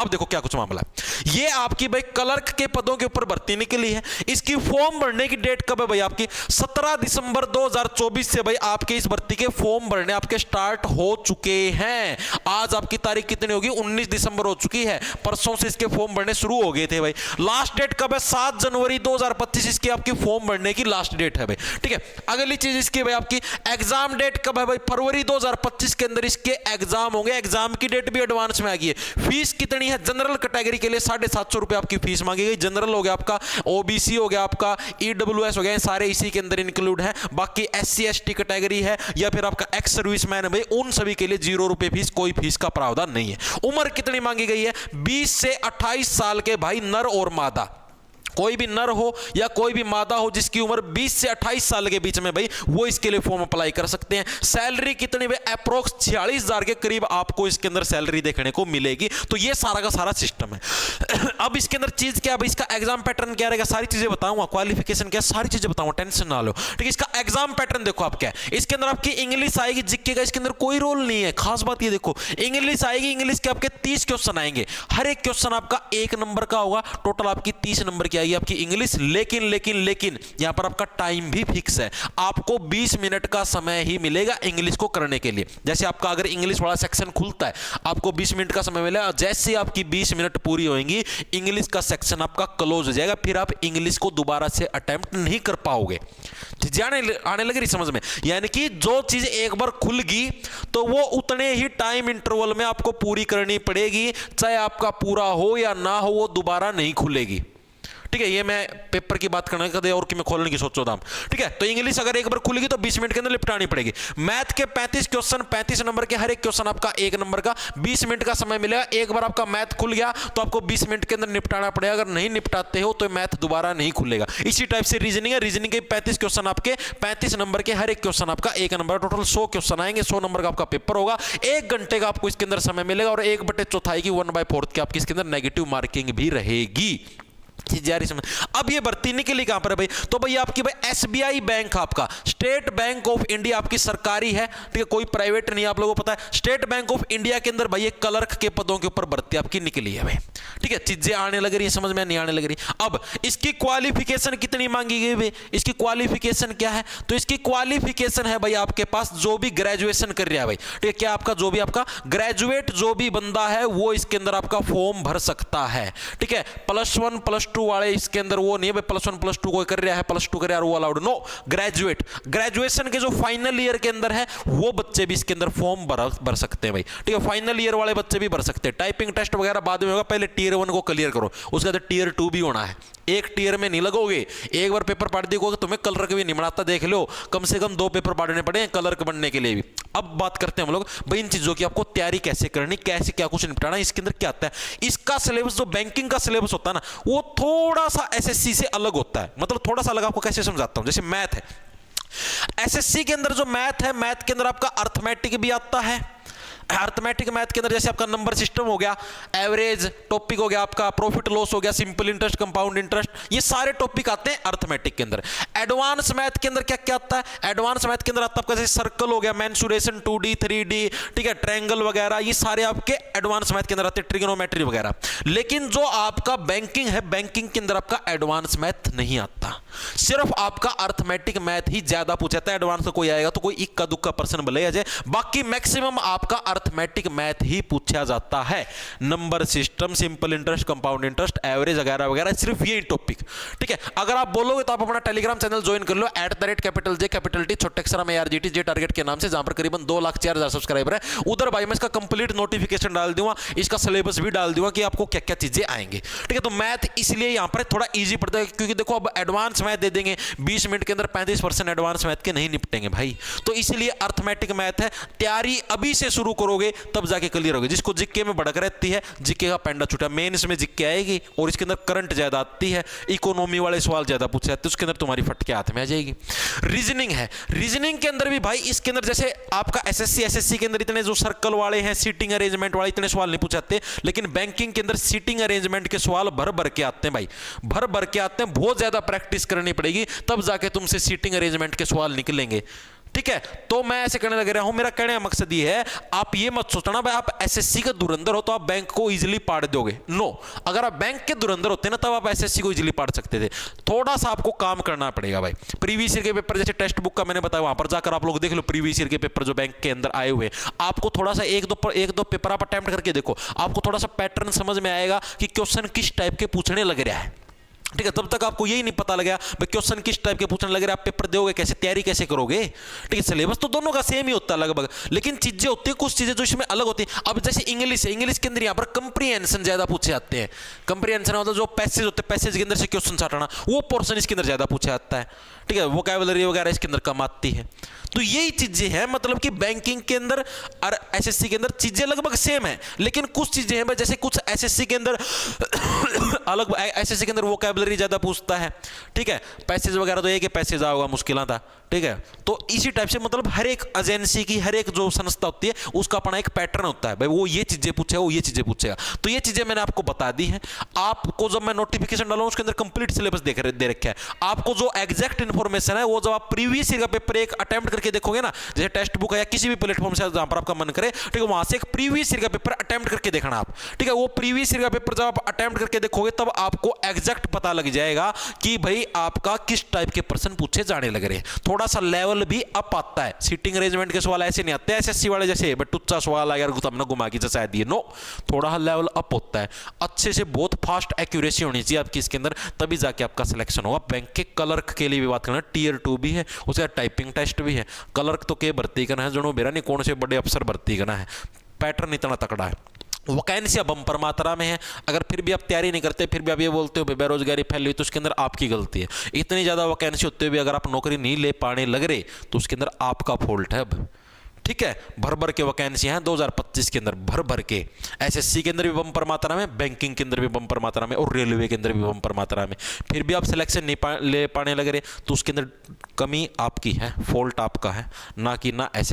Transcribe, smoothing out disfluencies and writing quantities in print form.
अब देखो क्या कुछ मामला है। ये आपकी भाई क्लर्क के पदों के ऊपर भर्ती निकली है। इसकी फॉर्म भरने की डेट कब है भाई? आपकी 17 दिसंबर 2024 से भाई आपके इस भर्ती के फॉर्म भरने आपके स्टार्ट हो चुके हैं। आज आपकी तारीख कितनी होगी? 19 दिसंबर हो चुकी है। परसों से इसके फॉर्म भरने शुरू हो गए थे भाई। लास्ट डेट कब है? 7 जनवरी 2025 इसकी आपकी फॉर्म भरने की लास्ट डेट है भाई। ठीक है, अगली चीज इसकी भाई आपकी एग्जाम डेट कब है भाई? फरवरी 2025 के अंदर इसके एग्जाम होंगे। एग्जाम की डेट भी एडवांस में आ गई है। फीस कितनी है? जनरल कैटेगरी के लिए 750 रुपए आपकी फीस मांगी गई। जनरल हो गया आपका, ओबीसी हो गया आपका, ईडब्ल्यूएस हो गया, सारे इसी के अंदर इंक्लूड है। बाकी एससी एसटी कैटेगरी है या फिर आपका एक्स सर्विसमैन है भाई, उन सभी के लिए 0 रुपए फीस, कोई फीस का प्रावधान नहीं है। उम्र कितनी मांगी गई है? 20 से 28 साल के भाई नर और मादा, कोई भी नर हो या कोई भी मादा हो जिसकी उम्र 20 से 28 साल के बीच में भाई, वो इसके लिए फॉर्म अप्लाई कर सकते हैं। सैलरी कितनी भाई? अप्रोक्स 46,000 के करीब आपको इसके अंदर सैलरी देखने को मिलेगी। तो ये सारा का सारा सिस्टम है। अब इसके अंदर चीज क्या है भाई? इसका एग्जाम पैटर्न क्या रहेगा? सारी चीजें बताऊंगा, क्वालिफिकेशन क्या, सारी चीजें बताऊंगा, टेंशन ना लो। ठीक है, इसका एग्जाम पैटर्न देखो आप क्या है। इसके अंदर आपकी इंग्लिश आएगी, जीके का इसके अंदर कोई रोल नहीं है। खास बात ये देखो, इंग्लिश आएगी, इंग्लिश के आपके 30 क्वेश्चन आएंगे। हर एक क्वेश्चन आपका 1 नंबर का होगा। टोटल आपकी 30 नंबर की आएगी आपकी इंग्लिश। लेकिन लेकिन लेकिन यहां पर आपका टाइम भी फिक्स है। आपको 20 मिनट का समय ही मिलेगा इंग्लिश को करने के लिए। जैसे आपका अगर इंग्लिश वाला सेक्शन खुलता है, आपको 20 मिनट का समय मिलेगा। जैसे आपकी 20 मिनट पूरी होंगी, इंग्लिश का सेक्शन आपका क्लोज हो जाएगा। फिर आप इंग्लिश को दोबारा से अटेम्प्ट नहीं कर पाओगे। आने लग रही समझ में? यानी कि जो चीज एक बार खुल गई तो वो उतने ही टाइम इंटरवल में आपको पूरी करनी पड़ेगी। चाहे आपका पूरा हो या ना हो, वो दोबारा नहीं खुलेगी। ठीक है, ये मैं पेपर की बात करने का और कि मैं खोलने की सोचो था। ठीक है, तो इंग्लिश अगर एक बार खुलेगी तो 20 मिनट के अंदर निपटानी पड़ेगी। मैथ के 35 क्वेश्चन, 35 नंबर के, हर एक क्वेश्चन आपका 1 नंबर का, 20 मिनट का समय मिलेगा। एक बार आपका मैथ खुल गया तो आपको 20 मिनट के अंदर निपटाना पड़ेगा। अगर नहीं निपटाते हो तो मैथ दोबारा नहीं खुलेगा। इसी टाइप से रीजनिंग है। रीजनिंग के 35 क्वेश्चन आपके, 35 नंबर के, हर एक क्वेश्चन आपका 1 नंबर, टोटल 100 क्वेश्चन आएंगे। 100 नंबर का आपका पेपर होगा। 1 घंटे का आपको इसके अंदर समय मिलेगा और 1/4 की 1/4 की आपकी इसके अंदर नेगेटिव मार्किंग भी रहेगी। अब ये भर्ती निकली कहां पर है भाई? तो भाई आपकी भाई एसबीआई बैंक, आपका स्टेट बैंक ऑफ इंडिया आपकी सरकारी है। ठीक है, कोई प्राइवेट नहीं, आप लोगों को पता है। स्टेट बैंक ऑफ इंडिया के अंदर भाई ये क्लर्क के पदों के ऊपर भर्ती आपकी निकली है भाई। ठीक है, चीजें आने लग रही है समझ में, नहीं आने लग रही। अब इसकी क्वालिफिकेशन कितनी मांगी गई भाई? इसकी क्वालिफिकेशन क्या है? तो इसकी क्वालिफिकेशन है भाई आपके पास जो भी ग्रेजुएशन कर रहा है भाई। ठीक है, क्या आपका जो भी आपका ग्रेजुएट जो भी बंदा है वो इसके अंदर आपका फॉर्म भर सकता है। ठीक है, +1 +2 वाले इसके अंदर वो नहीं है भाई, +1 +2 कोई कर रहा है, +2 कर रहा है वो अलाउड। नो, ग्रेजुएट, ग्रेजुएशन के जो फाइनल ईयर के अंदर है वो बच्चे भी इसके अंदर फॉर्म भर सकते हैं भाई। ठीक है, फाइनल ईयर वाले बच्चे भी भर सकते हैं। टाइपिंग टेस्ट वगैरह बाद में होगा, पहले टियर 1 को क्लियर करो, उसके बाद टियर 2 भी होना है। एक टियर में नहीं लगोगे, एक बार पेपर पढ़ देखोगे, तुम्हें क्लर्क भी नहीं बनाता, देख लो कम से कम 2 पेपर पढ़ने पड़े क्लर्क बनने के लिए भी। अब बात करते हैं हम लोग भाई इन चीजों की, आपको तैयारी कैसे करनी, कैसे क्या कुछ निपटाना, इसके अंदर क्या आता है। इसका सिलेबस जो बैंकिंग का सिलेबस होता है ना, वो थोड़ा सा एसएससी से अलग होता है। मतलब थोड़ा सा अलग, आपको कैसे समझाता हूं। जैसे मैथ है, एसएससी के अंदर जो मैथ है, मैथ के अंदर आपका अर्थमेटिक भी आता है। अर्थमेटिक मैथ के अंदर जैसे आपका नंबर सिस्टम हो गया, एवरेज टॉपिक हो गया, आपका प्रॉफिट लॉस हो गया, सिंपल इंटरेस्ट, कंपाउंड इंटरेस्ट, ये सारे टॉपिक आते हैं अर्थमेटिक के अंदर। एडवांस मैथ के अंदर क्या क्या आता है? एडवांस मैथ के अंदर आता है आपका जैसे सर्कल हो गया, मेंसुरेशन, 2D 3D, ठीक है, ट्रायंगल वगैरह, ये सारे आपके एडवांस मैथ के अंदर आते हैं, ट्रिग्नोमेट्री वगैरह। लेकिन जो आपका बैंकिंग है, बैंकिंग के अंदर आपका एडवांस मैथ नहीं आता। सिर्फ आपका अर्थमेटिक मैथ ही ज्यादा पूछा जाता है। एडवांस का कोई आएगा तो कोई इक्का दुक्का पर्सन भले आ जाए, बाकी मैक्सिमम आपका अर्थमेटिक मैथ ही पूछा जाता है। Number system, simple interest, compound interest, average वगैरह वगैरह, सिर्फ ये टॉपिक। ठीक है, अगर आप बोलोगे तो आप अपना टेलीग्राम चैनल ज्वाइन कर लो, @J छोटे अक्षर में ARGT J टारगेट के नाम से, जहां पर करीबन 2,04,000 सब्सक्राइबर है। उधर भाई मैं इसका कंप्लीट नोटिफिकेशन डाल दूंगा, इसका सिलेबस भी डाल दूंगा कि आपको क्या क्या चीजें आएंगे। ठीक है, तो मैथ इसलिए यहां पर थोड़ा इजी पड़ता है, क्योंकि देखो अब एडवांस मैथ दे देंगे 20 मिनट के अंदर, 35% एडवांस मैथ के नहीं निपटेंगे भाई। तो इसलिए अर्थमेटिक मैथ है, तैयारी अभी से शुरू करोगे तब जाके क्लियर होगी। जिसको जिक्के में भड़क रहती है, जिक्के का पेंडा छूटा, मेंस में जिक्के आएगी और इसके अंदर करंट ज्यादा आती है, इकोनॉमी वाले सवाल ज्यादा पूछे जाते हैं, उसके अंदर तुम्हारी फटके हाथ में आ जाएगी। रीजनिंग है, रीजनिंग के अंदर भी भाई इसके अंदर जैसे आपका एसएससी के अंदर इतने जो सर्कल वाले हैं, सीटिंग अरेंजमेंट वाले, इतने सवाल नहीं पूछाते, लेकिन बैंकिंग के अंदर सीटिंग अरेंजमेंट के सवाल भर भर के आते हैं भाई, भर भर के आते हैं। बहुत ज्यादा प्रैक्टिस करनी पड़ेगी तब जाके तुमसे सीटिंग अरेंजमेंट के सवाल निकलेंगे। ठीक ठीक है। तो मैं ऐसे करने लग रहा हूं, मेरा कहने का मकसद ये है, आप ये मत सोचना भाई आप एसएससी के धुरंधर हो तो आप बैंक को इजीली पाड़ दोगे। नो, अगर आप बैंक के धुरंधर होते ना तब आप एसएससी को इजीली पाड़ सकते थे। थोड़ा सा आपको काम करना पड़ेगा भाई। प्रीवियस ईयर के पेपर जैसे टेक्स्ट बुक का मैंने बताया, वहां पर जाकर आप लोग देख लो प्रीवियस ईयर के पेपर जो बैंक के अंदर आए हुए, आपको थोड़ा सा एक दो पेपर आप अटेम्प्ट करके देखो, आपको थोड़ा सा पैटर्न समझ में आएगा कि क्वेश्चन किस टाइप के पूछने लग रहा है। ठीक है, तब तक आपको यही नहीं पता लगा भाई क्वेश्चन किस टाइप के पूछने लग रहे, आप पेपर दोगे कैसे, तैयारी कैसे करोगे। ठीक है, सिलेबस तो दोनों का सेम ही होता है लगभग, लेकिन चीजें होती है कुछ चीजें जो इसमें अलग होती है। अब जैसे इंग्लिश है, इंग्लिश के अंदर यहाँ पर कंप्रीहेंशन ज्यादा पूछे जाते हैं। कंप्रीहेंशन मतलब जो पैसेज होते हैं, पैसेज के अंदर से क्वेश्चन हटाना, वो पोर्शन इसके अंदर ज्यादा पूछा जाता है। ठीक है, वोकैबुलरी वगैरह इसके अंदर कम आती है। तो यही चीजें हैं, मतलब कि बैंकिंग के अंदर और एसएससी के अंदर चीजें लगभग सेम है, लेकिन कुछ चीजें हैं जैसे कुछ एसएससी के अंदर अलग, एसएससी के अंदर वोकैबुलरी ज्यादा पूछता है। ठीक है, पैसेज वगैरह तो एक ही पैसेज होगा मुश्किल था। ठीक है, तो इसी टाइप से मतलब हर एक एजेंसी की, हर एक जो संस्था होती है उसका अपना एक पैटर्न होता है भाई, वो ये चीजें पूछेगा, वो ये चीजें पूछेगा। तो ये चीजें मैंने आपको बता दी हैं। आपको जब मैं नोटिफिकेशन डालूं उसके अंदर कंप्लीट सिलेबस दे रखा है। आपको जो एग्जैक्ट इन्फॉर्मेशन है वो जब आप प्रीवियस ईयर का पेपर एक अटेम्प्ट करके देखोगे ना, जैसे टेक्स्ट बुक है या किसी भी प्लेटफॉर्म से जहां पर आपका मन करे, ठीक है, वहां से एक प्रीवियस ईयर का पेपर अटेम्प्ट करके देखना आप। ठीक है, वो प्रीवियस ईयर का पेपर जब आप अटेम्प्ट करके देखोगे तब आपको एग्जैक्ट पता लग जाएगा कि भाई आपका किस टाइप के प्रश्न पूछे जाने लग रहे हैं। थोड़ा सा लेवल भी अप आता है, सीटिंग अरेंजमेंट के सवाल ऐसे नहीं आते एसएससी वाले जैसे बटुच्चा सवाल अगर हमने घुमा के जैसा दिए, नो, थोड़ा लेवल अप होता है। अच्छे से बहुत फास्ट एक्यूरेसी होनी चाहिए आपकी इसके अंदर, तभी जाके आपका सिलेक्शन होगा। बैंक के क्लर्क के लिए भी बात करना, टीयर 2 भी है, उसका टाइपिंग टेस्ट भी है। क्लर्क तो के भर्ती करना है, जो मेरा नहीं कौन से बड़े अफसर भर्ती करना है, पैटर्न इतना तकड़ा है। वैकेंसियां बम्पर मात्रा में है, अगर फिर भी आप तैयारी नहीं करते, फिर भी आप ये बोलते हो बेरोजगारी फैल रही, तो उसके अंदर आपकी गलती है। इतनी ज्यादा वैकेंसी होते हुए भी अगर आप नौकरी नहीं ले पाने लग रहे तो उसके अंदर आपका फॉल्ट है अब। ठीक है, भर भर के वैकेंसी हैं 2025 के अंदर, भर भर के। एसएससी के अंदर भी बम्पर मात्रा में, बैंकिंग के अंदर भी बम्पर मात्रा में, और रेलवे के अंदर भी बम्पर मात्रा में। फिर भी आप सिलेक्शन नहीं ले पाने लग रहे तो उसके अंदर कमी आपकी है, फॉल्ट आपका है, ना कि ना एसएससी